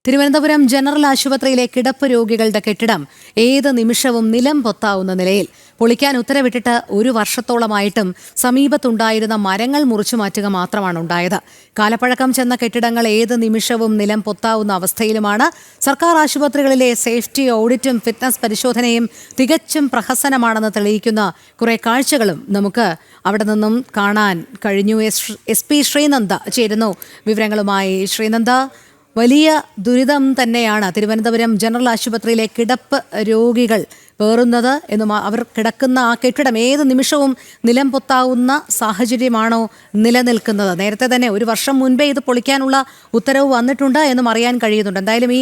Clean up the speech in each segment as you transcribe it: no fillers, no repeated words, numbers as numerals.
Thiruvananthapuram general ആശുപത്രിയിലെ കിടപ്പ് രോഗികളുടെ കെട്ടിടം ഏത് നിമിഷവും നിലം പൊത്താവുന്ന നിലയിൽ പൊളിക്കാൻ ഉത്തരവിട്ടിട്ട് ഒരു വർഷത്തോളമായിട്ടും സമീപത്തുണ്ടായിരുന്ന മരങ്ങൾ മുറിച്ചു മാറ്റുക മാത്രമാണ് ഉണ്ടായത്. കാലപ്പഴക്കം ചെന്ന കെട്ടിടങ്ങൾ ഏത് നിമിഷവും നിലം പൊത്താവുന്ന അവസ്ഥയിലുമാണ്. സർക്കാർ ആശുപത്രികളിലെ സേഫ്റ്റി ഓഡിറ്റും ഫിറ്റ്നസ് പരിശോധനയും തികച്ചും പ്രഹസനമാണെന്ന് തെളിയിക്കുന്ന കുറെ കാഴ്ചകളും നമുക്ക് അവിടെ നിന്നും കാണാൻ കഴിഞ്ഞു. SP ശ്രീനന്ദ ചേരുന്നു വിവരങ്ങളുമായി. ശ്രീനന്ദ, വലിയ ദുരിതം തന്നെയാണ് തിരുവനന്തപുരം ജനറൽ ആശുപത്രിയിലെ കിടപ്പ് രോഗികൾ പേറുന്നത് എന്നും അവർ കിടക്കുന്ന ആ കെട്ടിടം ഏത് നിമിഷവും നിലം പൊത്താവുന്ന സാഹചര്യമാണോ നിലനിൽക്കുന്നത്? നേരത്തെ തന്നെ ഒരു വർഷം മുൻപേ ഇത് പൊളിക്കാനുള്ള ഉത്തരവ് വന്നിട്ടുണ്ട് എന്നും അറിയാൻ കഴിയുന്നുണ്ട്. എന്തായാലും ഈ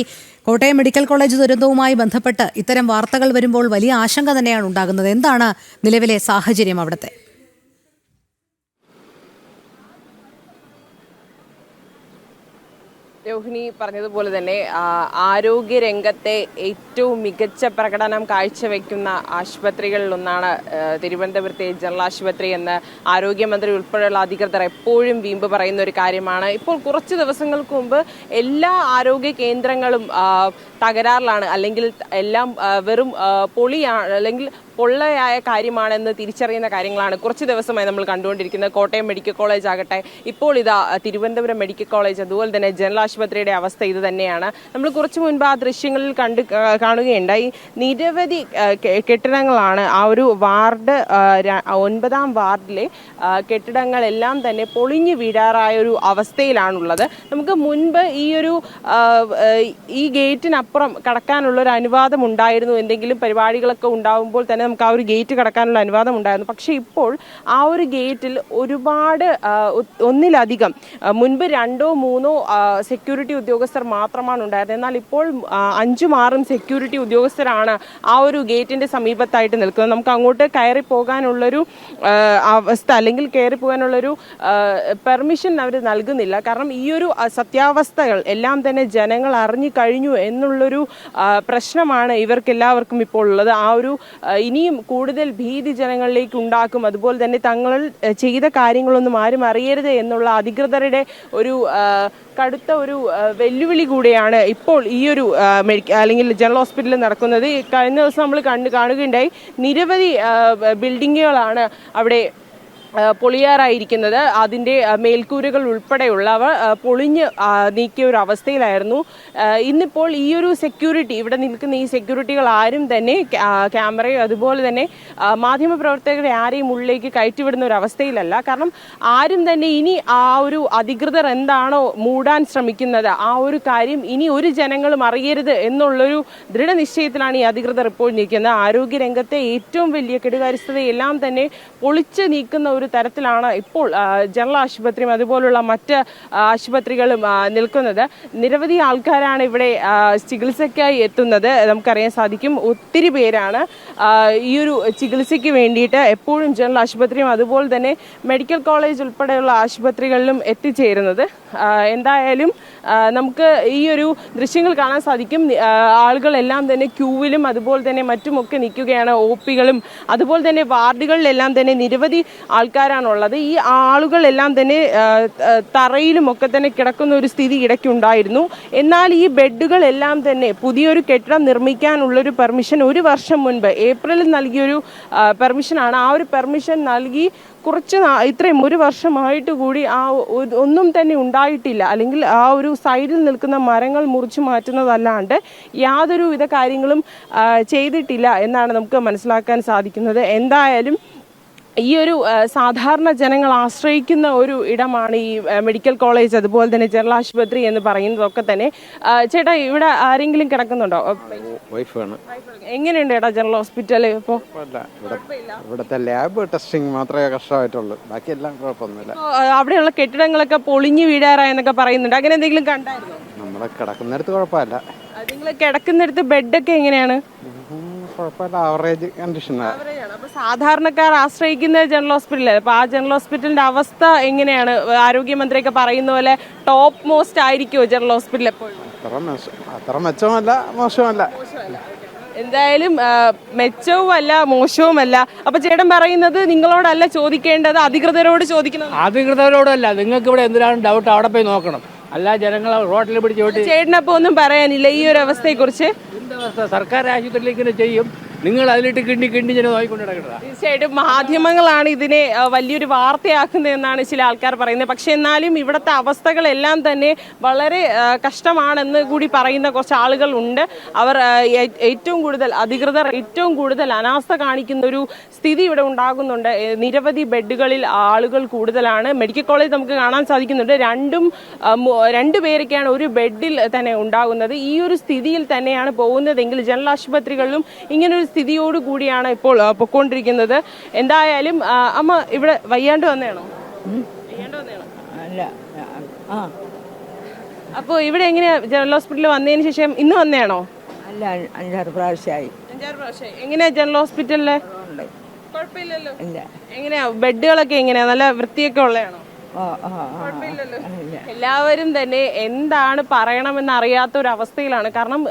കോട്ടയം മെഡിക്കൽ കോളേജ് ദുരന്തവുമായി ബന്ധപ്പെട്ട് ഇത്തരം വാർത്തകൾ വരുമ്പോൾ വലിയ ആശങ്ക തന്നെയാണ് ഉണ്ടാകുന്നത്. എന്താണ് നിലവിലെ സാഹചര്യം അവിടുത്തെ? രോഹിണി പറഞ്ഞതുപോലെ തന്നെ ആരോഗ്യരംഗത്തെ ഏറ്റവും മികച്ച പ്രകടനം കാഴ്ചവെക്കുന്ന ആശുപത്രികളിലൊന്നാണ് തിരുവനന്തപുരത്തെ ജനറൽ ആശുപത്രി എന്ന് ആരോഗ്യമന്ത്രി ഉൾപ്പെടെയുള്ള അധികൃതർ എപ്പോഴും വീമ്പ് പറയുന്ന ഒരു കാര്യമാണ്. ഇപ്പോൾ കുറച്ച് ദിവസങ്ങൾക്ക് മുമ്പ് എല്ലാ ആരോഗ്യ കേന്ദ്രങ്ങളും തകരാറിലാണ്, അല്ലെങ്കിൽ എല്ലാം വെറും പൊളിയാണ്, അല്ലെങ്കിൽ പൊള്ളയായ കാര്യമാണെന്ന് തിരിച്ചറിയുന്ന കാര്യങ്ങളാണ് കുറച്ച് ദിവസമായി നമ്മൾ കണ്ടുകൊണ്ടിരിക്കുന്നത്. കോട്ടയം മെഡിക്കൽ കോളേജ് ആകട്ടെ, ഇപ്പോൾ ഇതാ തിരുവനന്തപുരം മെഡിക്കൽ കോളേജ്, അതുപോലെ തന്നെ ജനറൽ ആശുപത്രിയുടെ അവസ്ഥ ഇത് തന്നെയാണ്. നമ്മൾ കുറച്ച് മുൻപ് ആ ദൃശ്യങ്ങളിൽ കാണുകയുണ്ടായി. നിരവധി കെട്ടിടങ്ങളാണ് ആ ഒരു വാർഡ് 9-ാം വാർഡിലെ കെട്ടിടങ്ങളെല്ലാം തന്നെ പൊളിഞ്ഞു വീഴാറായ ഒരു അവസ്ഥയിലാണുള്ളത്. നമുക്ക് മുൻപ് ഈ ഗേറ്റിനപ്പുറം കടക്കാനുള്ളൊരു അനുവാദം ഉണ്ടായിരുന്നു. എന്തെങ്കിലും പരിപാടികളൊക്കെ ഉണ്ടാകുമ്പോൾ തന്നെ നമുക്ക് ആ ഒരു ഗേറ്റ് കടക്കാനുള്ള അനുവാദം ഉണ്ടായിരുന്നു. പക്ഷേ ഇപ്പോൾ ആ ഒരു ഗേറ്റിൽ ഒരുപാട് ഒന്നിലധികം മുൻപ് 2-3 സെക്യൂരിറ്റി ഉദ്യോഗസ്ഥർ മാത്രമാണ് ഉണ്ടായിരുന്നത്. എന്നാൽ ഇപ്പോൾ 5-6 സെക്യൂരിറ്റി ഉദ്യോഗസ്ഥരാണ് ആ ഒരു ഗേറ്റിന്റെ സമീപത്തായിട്ട് നിൽക്കുന്നത്. നമുക്ക് അങ്ങോട്ട് കയറി പോകാനുള്ളൊരു അവസ്ഥ, അല്ലെങ്കിൽ കയറി പോകാനുള്ളൊരു പെർമിഷൻ അവർ നൽകുന്നില്ല. കാരണം ഈ ഒരു സത്യാവസ്ഥകൾ എല്ലാം തന്നെ ജനങ്ങൾ അറിഞ്ഞു കഴിഞ്ഞു എന്നുള്ളൊരു പ്രശ്നമാണ് ഇവർക്കെല്ലാവർക്കും ഇപ്പോൾ ഉള്ളത്. ആ ഒരു ഇനിയും കൂടുതൽ ഭീതി ജനങ്ങളിലേക്ക് ഉണ്ടാക്കും. അതുപോലെ തന്നെ തങ്ങൾ ചെയ്ത കാര്യങ്ങളൊന്നും ആരും അറിയരുത് എന്നുള്ള അധികൃതരുടെ ഒരു കടുത്ത ഒരു വെല്ലുവിളി കൂടെയാണ് ഇപ്പോൾ ഈ ഒരു അല്ലെങ്കിൽ ജനറൽ ഹോസ്പിറ്റലിൽ നടക്കുന്നത്. കഴിഞ്ഞ ദിവസം നമ്മൾ കാണുകയുണ്ടായി, നിരവധി ബിൽഡിങ്ങുകളാണ് അവിടെ പൊളിയാറായിരിക്കുന്നത്. അതിൻ്റെ മേൽക്കൂരകൾ ഉൾപ്പെടെയുള്ളവ പൊളിഞ്ഞ് നീക്കിയ ഒരു അവസ്ഥയിലായിരുന്നു. ഇന്നിപ്പോൾ ഈ ഒരു സെക്യൂരിറ്റി, ഇവിടെ നിൽക്കുന്ന ഈ സെക്യൂരിറ്റികൾ ആരും തന്നെ ക്യാമറയോ അതുപോലെ തന്നെ മാധ്യമപ്രവർത്തകരെ ആരെയും ഉള്ളിലേക്ക് കയറ്റിവിടുന്ന ഒരു അവസ്ഥയിലല്ല. കാരണം ആരും തന്നെ ഇനി ആ ഒരു അധികൃതർ എന്താണോ മൂടാൻ ശ്രമിക്കുന്നത് ആ ഒരു കാര്യം ഇനി ഒരു ജനങ്ങളും അറിയരുത് എന്നുള്ളൊരു ദൃഢനിശ്ചയത്തിലാണ് ഈ അധികൃതർ ഇപ്പോൾ നിൽക്കുന്നത്. ആരോഗ്യരംഗത്തെ ഏറ്റവും വലിയ കെടുകാര്യസ്ഥതയെല്ലാം തന്നെ പൊളിച്ച് നീക്കുന്ന ഒരു തരത്തിലാണ് ഇപ്പോൾ ജനറൽ ആശുപത്രിയും അതുപോലുള്ള മറ്റ് ആശുപത്രികളും നിൽക്കുന്നത്. നിരവധി ആൾക്കാരാണ് ഇവിടെ ചികിത്സയ്ക്കായി എത്തുന്നത്. നമുക്കറിയാൻ സാധിക്കും, ഒത്തിരി പേരാണ് ഈ ഒരു ചികിത്സയ്ക്ക് വേണ്ടിയിട്ട് എപ്പോഴും ജനറൽ ആശുപത്രിയും അതുപോലെ തന്നെ മെഡിക്കൽ കോളേജ് ഉൾപ്പെടെയുള്ള ആശുപത്രികളിലും എത്തിച്ചേരുന്നത്. എന്തായാലും നമുക്ക് ഈ ഒരു ദൃശ്യങ്ങൾ കാണാൻ സാധിക്കും. ആളുകളെല്ലാം തന്നെ ക്യൂവിലും അതുപോലെ തന്നെ മറ്റുമൊക്കെ നിൽക്കുകയാണ്. OP-കളും അതുപോലെ തന്നെ വാർഡുകളിലെല്ലാം തന്നെ നിരവധി ആൾക്കാരാണുള്ളത്. ഈ ആളുകളെല്ലാം തന്നെ തറയിലും ഒക്കെ തന്നെ കിടക്കുന്ന ഒരു സ്ഥിതി ഇടയ്ക്കുണ്ടായിരുന്നു. എന്നാൽ ഈ ബെഡുകളെല്ലാം തന്നെ പുതിയൊരു കെട്ടിടം നിർമ്മിക്കാനുള്ളൊരു പെർമിഷൻ ഒരു വർഷം മുൻപ് ഏപ്രിലിൽ നൽകിയൊരു പെർമിഷനാണ്. ആ ഒരു പെർമിഷൻ നൽകി ഇത്രയും ഒരു വർഷമായിട്ട് കൂടി ഒന്നും തന്നെ ഉണ്ടായിട്ടില്ല. അല്ലെങ്കിൽ ആ ഒരു സൈഡിൽ നിൽക്കുന്ന മരങ്ങൾ മുറിച്ചു മാറ്റുന്നതല്ലാണ്ട് യാതൊരു വിധ കാര്യങ്ങളും ചെയ്തിട്ടില്ല എന്നാണ് നമുക്ക് മനസ്സിലാക്കാൻ സാധിക്കുന്നത്. എന്തായാലും ഈ ഒരു സാധാരണ ജനങ്ങൾ ആശ്രയിക്കുന്ന ഒരു ഇടമാണ് ഈ മെഡിക്കൽ കോളേജ് അതുപോലെ തന്നെ ജനറൽ ആശുപത്രി എന്ന് പറയുന്നതൊക്കെ തന്നെ. ചേട്ടാ, ഇവിടെ ആരെങ്കിലും കിടക്കുന്നുണ്ടോ? എങ്ങനെയുണ്ട് ചേട്ടാ ജനറൽ ഹോസ്പിറ്റൽ? ഇപ്പോൾ ഇവിടുത്തെ ലാബ് ടെസ്റ്റിംഗ് മാത്രമേ കഷ്ടമായിട്ടുള്ളൂ, ബാക്കിയെല്ലാം കുഴപ്പമൊന്നുമില്ല. അവിടെയുള്ള കെട്ടിടങ്ങളൊക്കെ പൊളിഞ്ഞു വീഴാറായെന്നൊക്കെ പറയുന്നുണ്ട്. അങ്ങനെ എന്തെങ്കിലും കണ്ടായിരുന്നോ? നമ്മളെ കിടക്കുന്നിടത്ത് കുഴപ്പമില്ല. നിങ്ങൾ കിടക്കുന്നിടത്ത് ബെഡൊക്കെ എങ്ങനെയാണ്? കുഴപ്പമില്ല, ആവറേജ് കണ്ടീഷനാണ്. അപ്പൊ സാധാരണക്കാർ ആശ്രയിക്കുന്ന ജനറൽ ഹോസ്പിറ്റലല്ലേ? അപ്പൊ ആ ജനറൽ ഹോസ്പിറ്റലിന്റെ അവസ്ഥ എങ്ങനെയാണ്? ആരോഗ്യമന്ത്രിയൊക്കെ പറയുന്ന പോലെ ടോപ്പ് മോസ്റ്റ് ആയിരിക്കുമോ ജനറൽ ഹോസ്പിറ്റൽ എപ്പോഴും? അത്ര മെച്ചമല്ല, മോശമല്ല. എന്തായാലും മെച്ചവുമല്ല മോശവുമല്ല. അപ്പൊ ചേട്ടൻ പറയുന്നത് നിങ്ങളോടല്ല ചോദിക്കേണ്ടത്, അധികൃതരോട് ചോദിക്കണം. അധികൃതരോടല്ല, നിങ്ങൾക്ക് ഇവിടെ എന്തിനാണ് ഡൗട്ട്? അവിടെ പോയി നോക്കണം. അല്ല ജനങ്ങളെ റോട്ടിൽ പിടിച്ച് ഓട്ടി. ചേട്ടനപ്പോ ഒന്നും പറയാനില്ല ഈ ഒരു അവസ്ഥയെ കുറിച്ച്? എന്താ സർക്കാർ ആശുപത്രിയിൽ ഇങ്ങനെ ചെയ്യും, നിങ്ങൾ അതിലിട്ട് കിണ്ടി കിണ്ടി ജനം നോയിക്കൊണ്ട് നടക്കണ. തീർച്ചയായിട്ടും മാധ്യമങ്ങളാണ് ഇതിനെ വലിയൊരു വാർത്തയാക്കുന്നതെന്നാണ് ചില ആൾക്കാർ പറയുന്നത്. പക്ഷെ എന്നാലും ഇവിടുത്തെ അവസ്ഥകളെല്ലാം തന്നെ വളരെ കഷ്ടമാണെന്ന് കൂടി പറയുന്ന കുറച്ച് ആളുകൾ ഉണ്ട്. അവർ ഏറ്റവും കൂടുതൽ അധികൃതർ ഏറ്റവും കൂടുതൽ അനാസ്ഥ കാണിക്കുന്ന ഒരു സ്ഥിതി ഇവിടെ ഉണ്ടാകുന്നുണ്ട്. നിരവധി ബെഡുകളിൽ ആളുകൾ കൂടുതലാണ്. മെഡിക്കൽ കോളേജ് നമുക്ക് കാണാൻ സാധിക്കുന്നുണ്ട്. രണ്ടു പേരൊക്കെയാണ് ഒരു ബെഡിൽ തന്നെ ഉണ്ടാകുന്നത്. ഈ ഒരു സ്ഥിതിയിൽ തന്നെയാണ് പോകുന്നതെങ്കിൽ ജനറൽ ആശുപത്രികളിലും ഇങ്ങനൊരു സ്ഥിതിയോട് കൂടിയാണ് ഇപ്പോൾ പൊക്കോണ്ടിരിക്കുന്നത്. എന്തായാലും അമ്മ ഇവിടെ വയ്യാണ്ട് വന്നതാണോ? അപ്പോൾ ഇവിടെ എങ്ങനെയാ ജനറൽ ഹോസ്പിറ്റലിൽ വന്നതിന് ശേഷം ഇന്ന് വന്നതാണോ? അല്ല, 5-6 പ്രാവശ്യമായി. എങ്ങനെയാ ജനറൽ ഹോസ്പിറ്റലിലെ? കുഴപ്പമില്ലല്ലോ. എങ്ങനെയാ ബെഡുകളൊക്കെ എങ്ങനെയാ നല്ല വൃത്തിയൊക്കെ ഉള്ളതാണോ? എല്ലാവരും തന്നെ എന്താണ് പറയണമെന്ന് അറിയാത്ത ഒരു അവസ്ഥയിലാണ്. കാരണം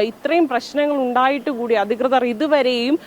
ഇത്രയും പ്രശ്നങ്ങൾ ഉണ്ടായിട്ട് കൂടി അധികൃതർ ഇതുവരെയും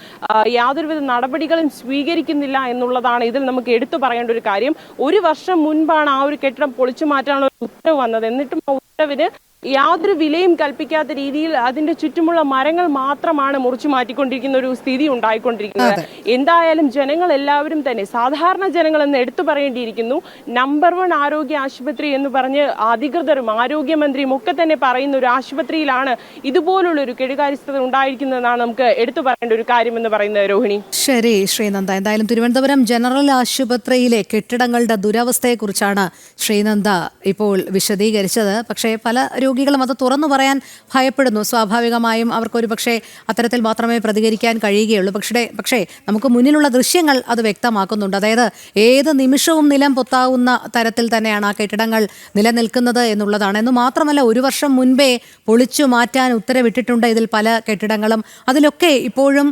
യാതൊരുവിധ നടപടികളും സ്വീകരിക്കുന്നില്ല എന്നുള്ളതാണ് ഇതിൽ നമുക്ക് എടുത്തു പറയേണ്ട ഒരു കാര്യം. ഒരു വർഷം മുൻപാണ് ആ ഒരു കെട്ടിടം പൊളിച്ചു മാറ്റാനുള്ള ഉത്തരവ് വന്നത്. എന്നിട്ടും ആ ഉത്തരവിന് യാതൊരു വിലയും കൽപ്പിക്കാത്ത രീതിയിൽ അതിന്റെ ചുറ്റുമുള്ള മരങ്ങൾ മാത്രമാണ് മുറിച്ചു മാറ്റിക്കൊണ്ടിരിക്കുന്ന ഒരു സ്ഥിതി ഉണ്ടായിക്കൊണ്ടിരിക്കുന്നത്. എന്തായാലും ജനങ്ങൾ എല്ലാവരും തന്നെ സാധാരണ ജനങ്ങൾ എന്ന് എടുത്തു പറയേണ്ടിയിരിക്കുന്നു. നമ്പർ 1 ആരോഗ്യ ആശുപത്രി എന്ന് പറഞ്ഞ് അധികൃതരും ആരോഗ്യമന്ത്രിയും ഒക്കെ തന്നെ പറയുന്ന ഒരു ആശുപത്രിയിലാണ് ഇതുപോലുള്ള ഒരു കെടുകാര്യസ്ഥത ഉണ്ടായിരിക്കുന്നതെന്നാണ് നമുക്ക് എടുത്തു പറയേണ്ട ഒരു കാര്യം എന്ന് പറയുന്നത്. രോഹിണി. ശരി ശ്രീനന്ദ, എന്തായാലും തിരുവനന്തപുരം ജനറൽ ആശുപത്രിയിലെ കെട്ടിടങ്ങളുടെ ദുരവസ്ഥയെക്കുറിച്ചാണ് ശ്രീനന്ദ ഇപ്പോൾ വിശദീകരിച്ചത്. പക്ഷേ പല രോഗികളും അത് തുറന്നു പറയാൻ ഭയപ്പെടുന്നു. സ്വാഭാവികമായും അവർക്കൊരു പക്ഷേ അത്തരത്തിൽ മാത്രമേ പ്രതികരിക്കാൻ കഴിയുകയുള്ളൂ. പക്ഷേ നമുക്ക് മുന്നിലുള്ള ദൃശ്യങ്ങൾ അത് വ്യക്തമാക്കുന്നുണ്ട്. അതായത് ഏത് നിമിഷവും നിലം പൊത്താവുന്ന തരത്തിൽ തന്നെയാണ് ആ കെട്ടിടങ്ങൾ നിലനിൽക്കുന്നത് എന്നുള്ളതാണ്. എന്ന് മാത്രമല്ല, ഒരു വർഷം മുൻപേ പൊളിച്ചു മാറ്റാൻ ഉത്തരവിട്ടിട്ടുണ്ട് ഇതിൽ പല കെട്ടിടങ്ങളും. അതിലൊക്കെ ഇപ്പോഴും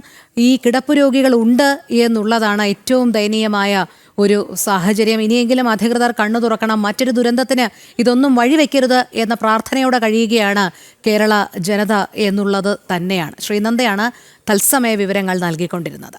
ഈ കിടപ്പ് രോഗികൾ ഉണ്ട് എന്നുള്ളതാണ് ഏറ്റവും ദയനീയമായ ഒരു സാഹചര്യം. ഇനിയെങ്കിലും അധികൃതർ കണ്ണു തുറക്കണം. മറ്റൊരു ദുരന്തത്തിന് ഇതൊന്നും വഴിവെക്കരുത് എന്ന പ്രാർത്ഥനയോടെ കഴിയുകയാണ് കേരള ജനത എന്നുള്ളത് തന്നെയാണ്. ശ്രീനന്ദയാണ് തത്സമയ വിവരങ്ങൾ നൽകിക്കൊണ്ടിരുന്നത്.